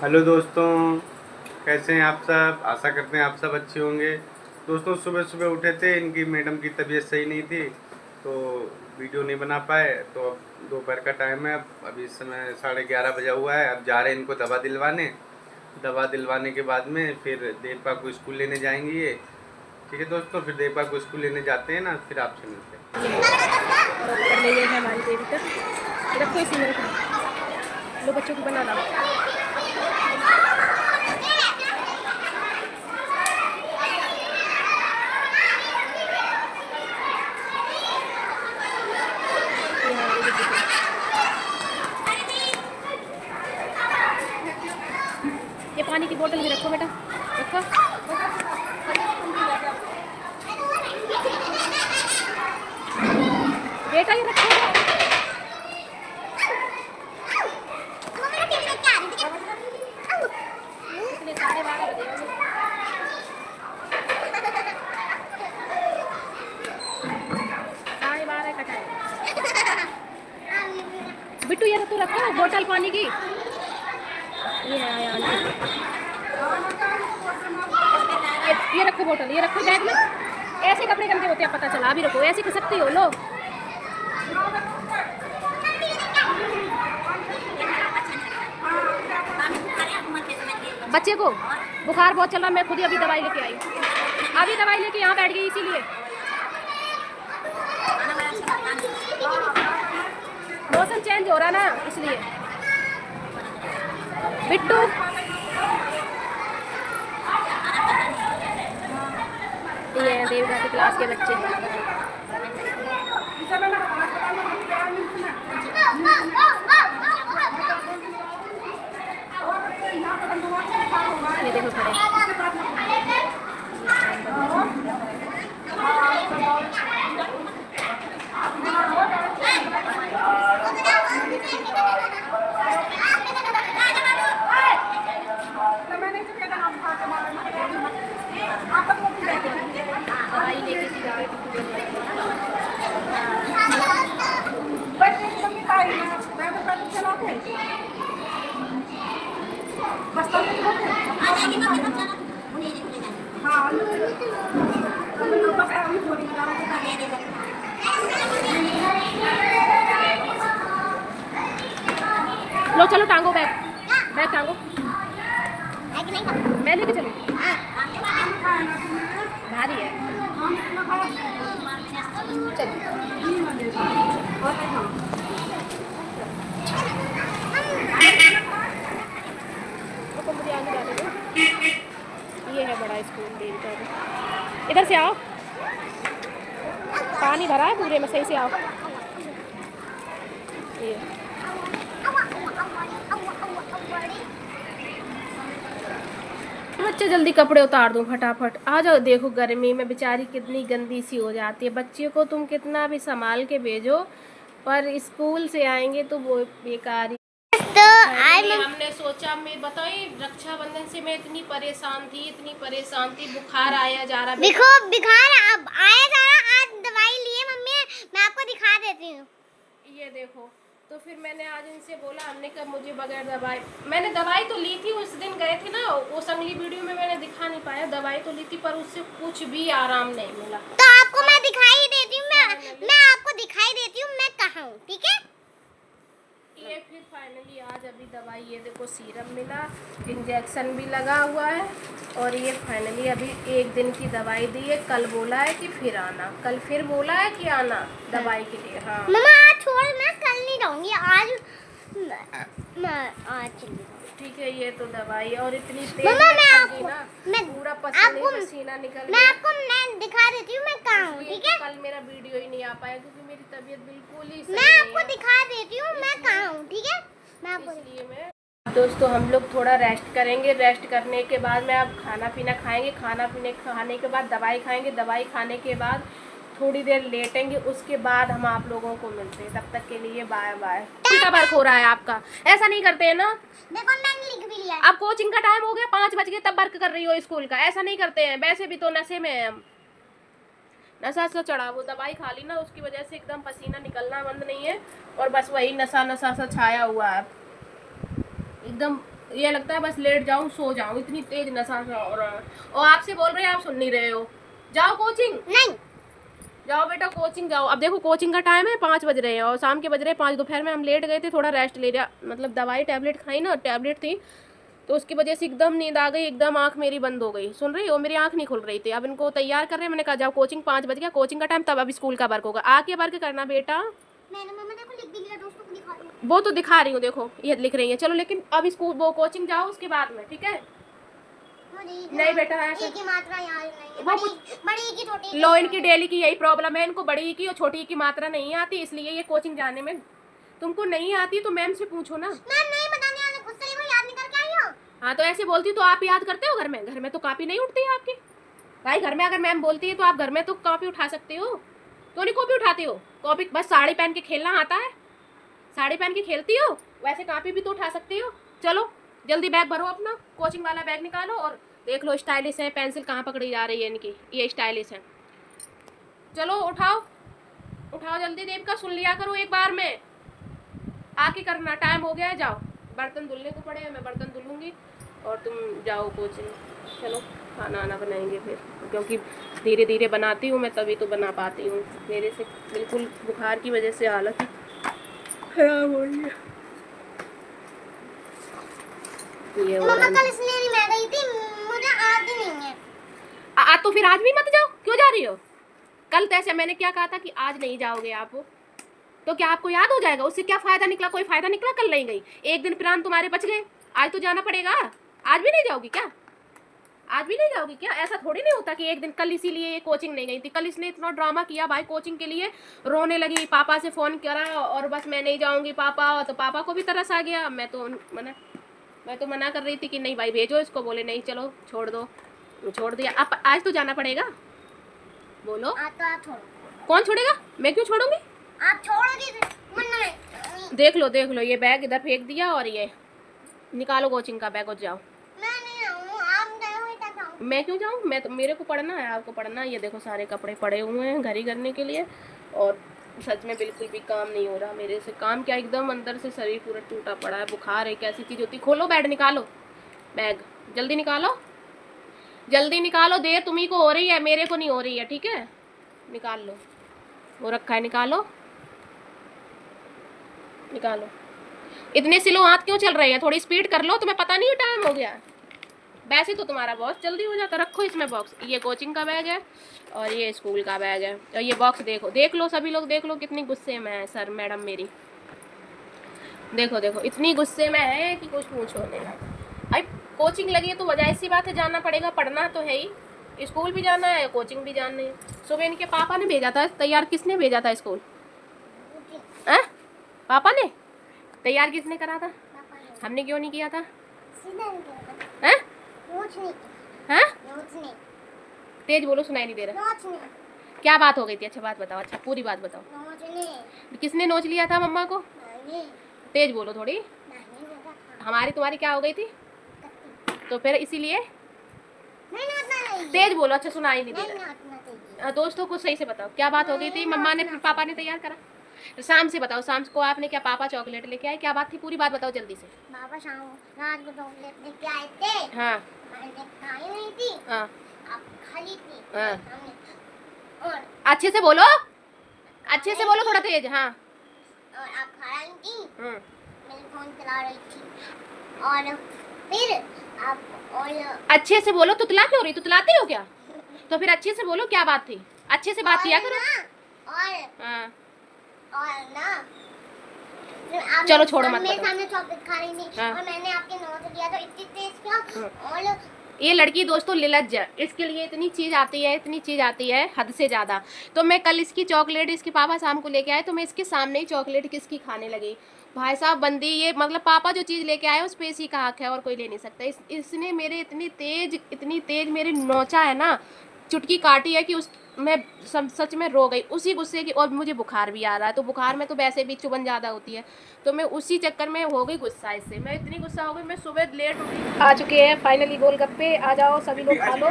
Hello दोस्तों, कैसे हैं आप सब। आशा करते हैं आप सब अच्छे होंगे। दोस्तों सुबह सुबह उठे थे, इनकी मैडम की तबीयत सही नहीं थी तो वीडियो नहीं बना पाए। तो अब दोपहर का टाइम है, अभी इस समय 11:30 बजा हुआ है। अब जा रहे हैं इनको दवा दिलवाने। दवा दिलवाने के बाद में फिर देवपा को स्कूल लेने जाएंगे ये। ठीक है दोस्तों, फिर देवपा को स्कूल लेने जाते हैं ना, फिर आपसे मिलते हैं। लो बच्चों को बना ला। ये पानी की बोतल भी रखो बेटा, रखो। बेटा ये रखो। बिट्टू ये तो रखो बोतल पानी की। ये आया ये रखो बोतल, ये रखो बैग में। ऐसे कपड़े गंदे होते हैं, पता चला। अभी रखो, ऐसे कर सकती हो। लो बच्चे को बुखार बहुत चल रहा, मैं खुद ही अभी दवाई लेके आई। अभी दवाई लेके यहाँ बैठ गई, इसीलिए मौसम चेंज हो रहा ना, इसलिए। बिट्टू ये देवगा की क्लास के बच्चे। ये देखो खड़े। लो चलो टांगो बैग, बैग टांगो। मैं लेके चलूँ, भारी है। चलो ये है बड़ा स्कूल देवी का। इधर से आओ, पानी भरा है पूरे में, सही से आओ। ये बच्चे जल्दी कपड़े उतार दो फटाफट। आ जाओ। देखो गर्मी में बेचारी कितनी गंदी सी हो जाती है। बच्चे को तुम कितना भी संभाल के भेजो, पर स्कूल से आएंगे तो वो बेकार ही। तो हमने सोचा, मैं बताई रक्षाबंधन से मैं इतनी परेशान थी, बुखार आया जा रहा। देखो बुखार अब आया जा रहा। आज दवाई लिए मम्मी, मैं आपको दिखा देती हूँ। ये देखो, तो फिर मैंने आज इनसे बोला, हमने कहा मुझे बगैर दवाई, मैंने दवाई तो ली थी, उस दिन गए थे ना, वो संगली वीडियो में मैंने दिखा नहीं पाया। दवाई तो ली थी पर उससे कुछ भी आराम नहीं मिला। तो आपको मैं दिखाई देती हूँ, मैं आपको दिखाई देती हूँ मैं कहाँ हूँ, ठीक है। ये फिर फाइनली आज अभी दवाई, ये देखो सीरम मिला, इंजेक्शन भी लगा हुआ है, और ये फाइनली अभी 1 दिन की दवाई दी है। कल बोला है कि फिर आना, कल फिर बोला है कि आना दवाई के लिए। हाँ मम्मा आज छोड़, मैं कल नहीं रहूँगी, आज चली। ठीक है, ये तो दवाई और इतनी तेज मम्मा मैं पूरा पसीना निकल मैं आपको मैं दिखा देती हूँ मैं कहाँ हूँ, ठीक है। कल मेरा वीडियो ही नहीं आ पाया क्योंकि मेरी तबीयत बिल्कुल ही सही मैं नहीं आपको है। दिखा देती हूँ मैं कहाँ हूँ, ठीक है। मैं आपको इसलिए मैं दोस्तों, हम लोग थोड़ा रेस्ट करेंगे। रेस्ट करने के बाद में अब खाना पीना खाएंगे। खाने के बाद दवाई खाएंगे। दवाई खाने के बाद थोड़ी देर लेटेंगे, उसके बाद हम आप लोगों को मिलते हैं। तब तक के लिए बाय बाय। का वर्क हो रहा है आपका, ऐसा नहीं करते हैं ना। देखो मैंने लिख भी लिया। अब कोचिंग का टाइम हो गया, 5 बज गए तब वर्क कर रही हो स्कूल का, ऐसा नहीं करते हैं। वैसे भी तो नशे में है हम, नशा सा चढ़ा। वो दवाई खा ली ना, उसकी वजह से एकदम पसीना निकलना बंद नहीं है, और बस वही नशा नशा सा छाया हुआ है, एकदम ये लगता है बस लेट जाऊं सो जाऊं, इतनी तेज नशा सा हो रहा है। और आपसे बोल रहे हैं, आप सुन नहीं रहे हो। जाओ कोचिंग, नहीं जाओ बेटा कोचिंग जाओ। अब देखो कोचिंग का टाइम है, 5 बज रहे हैं और शाम के बज रहे हैं 5। दोपहर में हम लेट गए थे, थोड़ा रेस्ट ले लिया, मतलब दवाई टैबलेट खाई ना, टैबलेट थी तो उसकी वजह से एकदम नींद आ गई, एकदम आंख मेरी बंद हो गई। सुन रही हो, मेरी आंख नहीं खुल रही थी। अब इनको तैयार कर रहे हैं, मैंने कहा जाओ कोचिंग, 5 बज गया कोचिंग का टाइम, तब अभी स्कूल का वर्क होगा, आके वर्क करना बेटा। मैंने मम्मा देखो लिख भी लिया, दोस्तों को दिखा दूँ। वो तो दिखा रही हूँ, देखो ये लिख रही है। चलो लेकिन अब स्कूल वो कोचिंग जाओ उसके बाद में, ठीक है? नहीं बेटा ऐसा की मात्रा याद नहीं है, वो बड़ी की छोटी लो, इनकी डेली की यही प्रॉब्लम है, इनको बड़ी की और छोटी की मात्रा नहीं आती, इसलिए ये कोचिंग जाने में। तुमको नहीं आती तो मैम से पूछो ना। मैम नहीं बताने वाले, गुस्से में याद नहीं करके आई हो। हाँ तो ऐसे बोलती तो आप याद करते हो घर में? घर में तो कॉपी नहीं उठती है आपकी भाई। घर में अगर मैम बोलती है तो आप घर में तो कॉपी उठा सकते हो, तो नहीं कॉपी उठाती हो? कॉपी बस साड़ी पहन के खेलना आता है, साड़ी पहन के खेलती हो, वैसे कॉपी भी तो उठा सकती हो। चलो जल्दी बैग भरो अपना, कोचिंग वाला बैग निकालो और देख लो स्टाइलिश है, पेंसिल कहाँ पकड़ी जा रही है इनकी, ये स्टाइलिश है। चलो उठाओ उठाओ जल्दी, देविका सुन लिया करो एक बार में, आके करना, टाइम हो गया है। जाओ, बर्तन धुलने को पड़े हैं, मैं बर्तन धुलूंगी और तुम जाओ कोचिंग। चलो खाना आना बनाएंगे फिर, क्योंकि धीरे धीरे बनाती हूँ मैं, तभी तो बना पाती हूँ। मेरे से बिल्कुल बुखार की वजह से हालत खराब हो रही है। ये हो मम्मा कल इसलिए नहीं मैं गई थी, मुझे आती नहीं है। तो फिर आज भी मत जाओ, क्यों जा रही हो? कल तो ऐसे मैंने क्या कहा था कि आज नहीं जाओगे आप, तो क्या आपको याद हो जाएगा? उससे क्या फायदा निकला? कोई फायदा निकला? कल नहीं गई, एक दिन प्राण तुम्हारे बच गए, आज तो जाना पड़ेगा। आज भी नहीं जाओगी क्या? आज भी नहीं जाओगी क्या? ऐसा थोड़ी नहीं होता कि एक दिन, कल इसीलिए ये कोचिंग नहीं गई थी। कल इसने इतना ड्रामा किया भाई कोचिंग के लिए, रोने लगी, पापा से फ़ोन करा और बस मैं नहीं जाऊँगी पापा, तो पापा को भी तरस आ गया। मैं तो मना कर रही थी कि नहीं भाई भेजो इसको, बोले नहीं चलो छोड़ दो, छोड़ दिया। अब आज तो जाना पड़ेगा, बोलो। आज तो आप छोड़ो। कौन छोड़ेगा? मैं क्यों छोड़ूंगी? आप छोड़ोगी मन्ना। देख लो ये बैग इधर फेंक दिया और ये निकालो कोचिंग का बैग और जाओ। मैं नहीं आऊँ, आप गए हो तब आऊँ। मैं क्यों जाऊँ? मैं तो, मेरे को पढ़ना है, आपको पढ़ना है। ये देखो सारे कपड़े पड़े हुए हैं घड़ी करने के लिए, और सच में बिल्कुल भी काम नहीं हो रहा मेरे से। काम क्या, एकदम अंदर से शरीर पूरा टूटा पड़ा है। बुखार एक ऐसी चीज़ होती। खोलो बैग, निकालो बैग, जल्दी निकालो, जल्दी निकालो, देर तुम्ही को हो रही है, मेरे को नहीं हो रही है, ठीक है? निकाल लो, वो रखा है, निकालो निकालो। इतने स्लो हाथ क्यों चल रहे हैं? थोड़ी स्पीड कर लो, तुम्हें पता नहीं है टाइम हो गया। वैसे तो तुम्हारा बहुत जल्दी हो जाता। रखो इसमें बॉक्स, ये कोचिंग का बैग है और ये स्कूल का बैग है। और ये बॉक्स देखो, देख लो सभी लोग, देख लो कितनी गुस्से में है सर मैडम मेरी। देखो देखो इतनी गुस्से में है कि कुछ पूछो नहीं। भाई कोचिंग लगी है तो वजह सी बात है, जाना पड़ेगा, पढ़ना तो है ही, स्कूल भी जाना है, कोचिंग भी जाना है। सुबह इनके पापा ने भेजा था तैयार। किसने भेजा था स्कूल? पापा ने? तैयार किसने करा था? हमने क्यों नहीं किया था? हैं? हैं? तेज बोलो, सुनाई नहीं दे रहा। क्या बात हो गई थी? अच्छा बात बताओ, अच्छा पूरी बात बताओ। किसने नोच लिया था मम्मा को? तेज बोलो थोड़ी। हमारी तुम्हारी क्या हो गई थी? तो फिर इसीलिए तेज बोलो। अच्छा सुनाई नहीं दे रहा। दोस्तों को सही से बताओ क्या बात हो गई थी? मम्मा ने, पापा ने तैयार करा? शाम से बताओ, शाम को आपने क्या, पापा चॉकलेट लेके आए? क्या बात थी? पूरी बात बताओ जल्दी से। पापा शाम रात को चॉकलेट लेके आए थे। हाँ, मैंने खाई नहीं थी। हाँ, आप खाली थी। हाँ। और अच्छे से बोलो, अच्छे से बोलो, थोड़ा तेज। हाँ, और आप खा रही थी, हम्म, मैं फोन चला रही थी, और फिर आप और अच्छे से बोलो। तुतला क्यों रही? तुतलाती हो क्या? तो फिर अच्छे से बोलो, क्या बात थी? अच्छे से बात किया करो। हाँ, और ना फिर आप चलो छोड़ो मत मेरे बताओ। सामने चॉकलेट खा रही थी। हाँ। और मैंने आपके नोट दिया तो इतनी तेज क्या। और ये लड़की दोस्तों लिलज्ज है, इसके लिए इतनी चीज़ आती है, इतनी चीज़ आती है हद से ज़्यादा। तो मैं कल इसकी चॉकलेट, इसके पापा शाम को लेके आए तो मैं इसके सामने ही चॉकलेट किसकी खाने लगी। भाई साहब बंदी, ये मतलब पापा जो चीज़ लेके आए उस पे इसी का हक है और कोई ले नहीं सकता। इसने मेरे इतनी तेज मेरी नोचा है ना, चुटकी काटी है कि उस मैं सच में रो गई उसी गुस्से की। और मुझे बुखार भी आ रहा है, तो बुखार में तो वैसे भी चुभन ज़्यादा होती है, तो मैं उसी चक्कर में हो गई गुस्सा इससे। मैं इतनी गुस्सा हो गई, मैं सुबह लेट उठी। आ चुके हैं फाइनली गोलगप्पे, आ जाओ सभी लोग खा लो।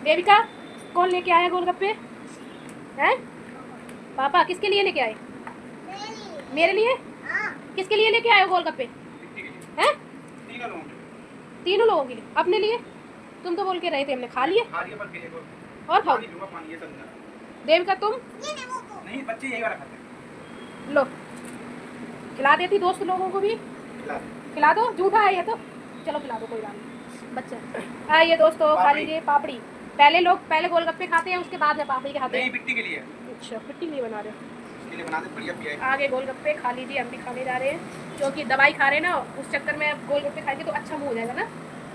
देविका कौन लेके आया गोलगप्पे? हैं? पापा किसके लिए लेके आए? मेरे लिए? किसके लिए लेके आए हो गोलगप्पे? हैं? तीनों लोगों के लिए, अपने लिए? तुम तो बोल के रहे थे हमने खा लिए। और खाओ। देविका तुम? नहीं, बच्चे यही वाला खाते हैं। लो, खिला देती दोस्त लोगों को भी। खिला दो, झूठा है ये तो। चलो खिला दो, कोई बात नहीं, बच्चा। आइए दोस्तों, खा लीजिए पापड़ी। पहले गोलगप्पे खाते हैं, उसके बाद में पापड़ी खाते हैं। नहीं, पिट्टी के लिए। अच्छा, पिट्टी के लिए बना रहे हो? इसके लिए बना दे, बढ़िया पिया है। आगे गोलगप्पे खा लीजिए, हम भी खाने जा रहे हैं, क्योंकि दवाई खा रहे हैं ना, उस चक्कर में अब गोलगप्पे खाएंगे तो अच्छा मुँह हो जाएगा ना,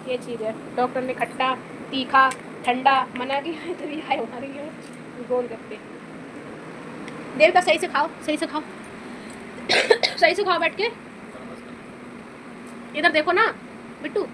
ये चीज़ है। डॉक्टर ने खट्टा, तीखा, ठंडा मना किया है, तभी आए हमारे लिए गोलगप्पे। देविका सही से खाओ, सही से खाओ, सही से खाओ बैठ के। इधर देखो ना बिट्टू।